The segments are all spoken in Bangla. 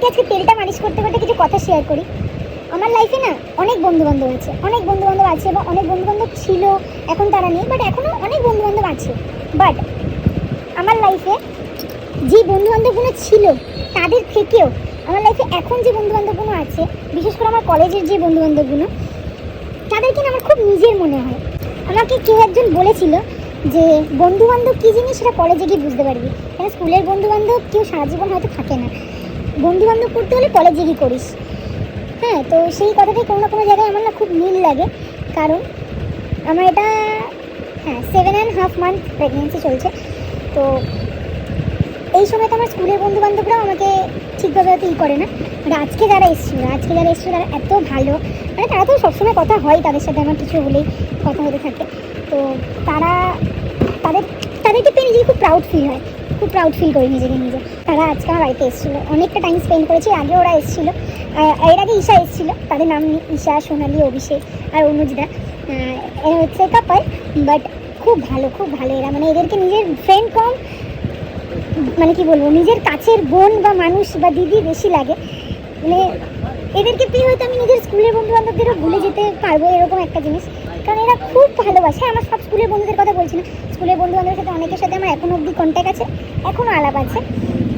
তোমাদেরকে আজকে তেলটা মালিশ করতে করতে কিছু কথা শেয়ার করি। আমার লাইফে না অনেক বন্ধুবান্ধব আছে, বা অনেক বন্ধুবান্ধব ছিল, এখন তারা নেই, বাট এখনও অনেক বন্ধুবান্ধব আছে। বাট আমার লাইফে যে বন্ধুবান্ধবগুলো ছিল তাদের থেকেও আমার লাইফে এখন যে বন্ধুবান্ধবগুলো আছে, বিশেষ করে আমার কলেজের যে বন্ধুবান্ধবগুলো, তাদেরকে না আমার খুব নিজের মনে হয়। আমাকে কেউ একজন বলেছিল যে বন্ধুবান্ধব কী জিনিস সেটা কলেজে গিয়ে বুঝতে পারবি, কেন স্কুলের বন্ধুবান্ধব কেউ সারা জীবন হয়তো থাকে না, বন্ধুবান্ধব করতে হলে কলেজে গিয়ে করিস। হ্যাঁ, তো সেই কথাটাই কোনো না কোনো জায়গায় আমার না খুব মিল লাগে, কারণ আমার এটা 7.5 month প্রেগনেন্সি চলছে। তো এই সময় তো আমার স্কুলের বন্ধুবান্ধবরাও আমাকে ঠিকভাবে হয়তো করে না, মানে আজকে যারা এসেছিলো তারা এত ভালো, মানে তারা তো সবসময় কথা হয়, তাদের সাথে আমার কিছু হলেই কথা হতে থাকে। তো তাদেরকে পেয়ে নিজেকে খুব প্রাউড ফিল করি নিজেকে নিজে। তারা আজকে আমার বাড়িতে এসেছিলো, অনেকটা টাইম স্পেন্ড করেছি। আগে ওরা এসেছিলো, এর আগে ঈশা এসেছিলো, তাদের নাম ঈশা, সোনালি, অভিষেক আর অনুজদা। এরা হচ্ছে কাপল, বাট খুব ভালো এরা, মানে এদেরকে নিজের ফ্রেন্ড কম, মানে কি বলবো, নিজের কাছের বোন বা মানুষ বা দিদি বেশি লাগে। মানে এদেরকে পেয়ে হয়তো আমি নিজের স্কুলের বন্ধুবান্ধবদেরও ভুলে যেতে পারবো, এরকম একটা জিনিস। কারণ এরা খুব ভালোবাসে। আমার সব স্কুলের বন্ধুদের কথা বলছি না, স্কুলের বন্ধুবান্ধবের সাথে অনেকের সাথে আমার এখনও অবধি কন্ট্যাক্ট আছে, এখনও আলাপ আছে,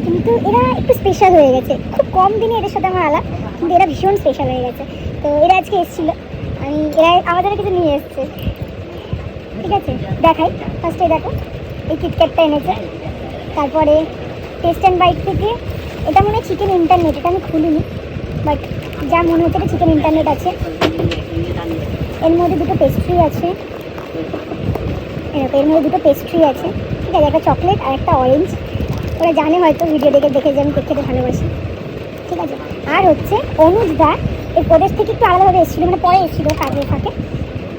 কিন্তু এরা একটু স্পেশাল হয়ে গেছে। খুব কম দিনে এদের সাথে আমার আলাপ, কিন্তু এরা ভীষণ স্পেশাল হয়ে গেছে। তো এরা আজকে এসেছিলো, এরা আমাদের কিছু নিয়ে এসছে, ঠিক আছে দেখাই। ফার্স্টে দেখো, এই কিটক্যাটটা এনেছে। তারপরে টেস্ট অ্যান্ড বাইট থেকে এটা মনে হয় চিকেন ইন্টারনেট, এটা আমি খুলিনি, বাট যা মনে হচ্ছে এটা চিকেন ইন্টারনেট আছে। এর মধ্যে দুটো পেস্ট্রি আছে, এর মধ্যে দুটো পেস্ট্রি আছে, ঠিক আছে, একটা চকলেট আর একটা অরেঞ্জ। ওরা জানে হয়তো, ভিডিও দেখে যে আমি কেক খেতে ভালোবাসি, ঠিক আছে। আর হচ্ছে অনুজদা এর প্রদেশ থেকে একটু আলাদাভাবে এসেছিলো, মানে পরে এসেছিলো কাজের ফাঁকে।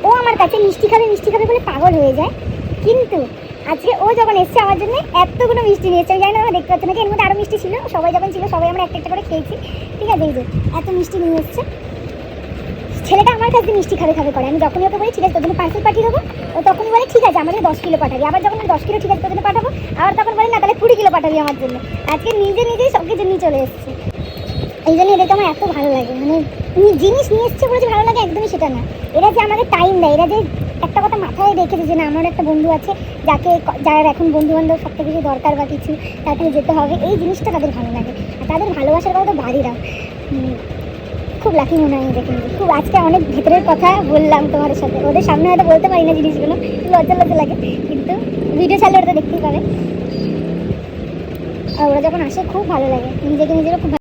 ও আমার কাছে মিষ্টি খাবে বলে পাগল হয়ে যায়, কিন্তু আজকে ও যখন এসছে আমার জন্য এতগুলো মিষ্টি নিয়ে এসছে। আমি জানি না, আমরা দেখতে পাচ্ছি নাকি, এর মধ্যে আরও মিষ্টি ছিল, সবাই যখন ছিল সবাই আমরা একটা করে খেয়েছি, ঠিক আছে। এই যে এত মিষ্টি নিয়ে এসছে। ছেলেটা আমার কাছে মিষ্টি খাবে করে, আমি যখনই ওকে বলি ঠিক আছে তোর জন্য পার্সেল পাঠিয়ে দেবো, ও তখনই বলে ঠিক আছে আমাকে 10 কিলো পাঠাবি। আবার যখন 10 কিলো ঠিক আছে তোর জন্য পাঠাবো, আবার তখন বলে না তাহলে 20 কিলো পাঠাবি আমার জন্য। আজকে নিজেই সব কিছু নিয়ে চলে এসছে। এই জন্য এদেরকে আমার এত ভালো লাগে, মানে জিনিস নিয়ে এসছে বলে যে ভালো লাগে একদমই সেটা না, এরা যে আমাদের টাইম দেয়, এরা যে একটা কথা মাথায় রেখেছে যে না আমার একটা বন্ধু আছে যার এখন বন্ধুবান্ধব সব থেকে বেশি দরকার বা কিছু, তাতে যেতে হবে, এই জিনিসটা তাদের ভালো লাগে। আর তাদের ভালোবাসার কথা তো বাড়ি দাও, খুব লাকি মনে হয় নিজেকে নিজে। খুব আজকে অনেক ভেতরের কথা বললাম তোমাদের সাথে, ওদের সামনে হয়তো বলতে পারি না জিনিসগুলো, লজ্জা লাগে, কিন্তু ভিডিও চালিয়ে ওটা দেখতেই পাবে। আর ওরা যখন আসে খুব ভালো লাগে, নিজেকে নিজেরও খুব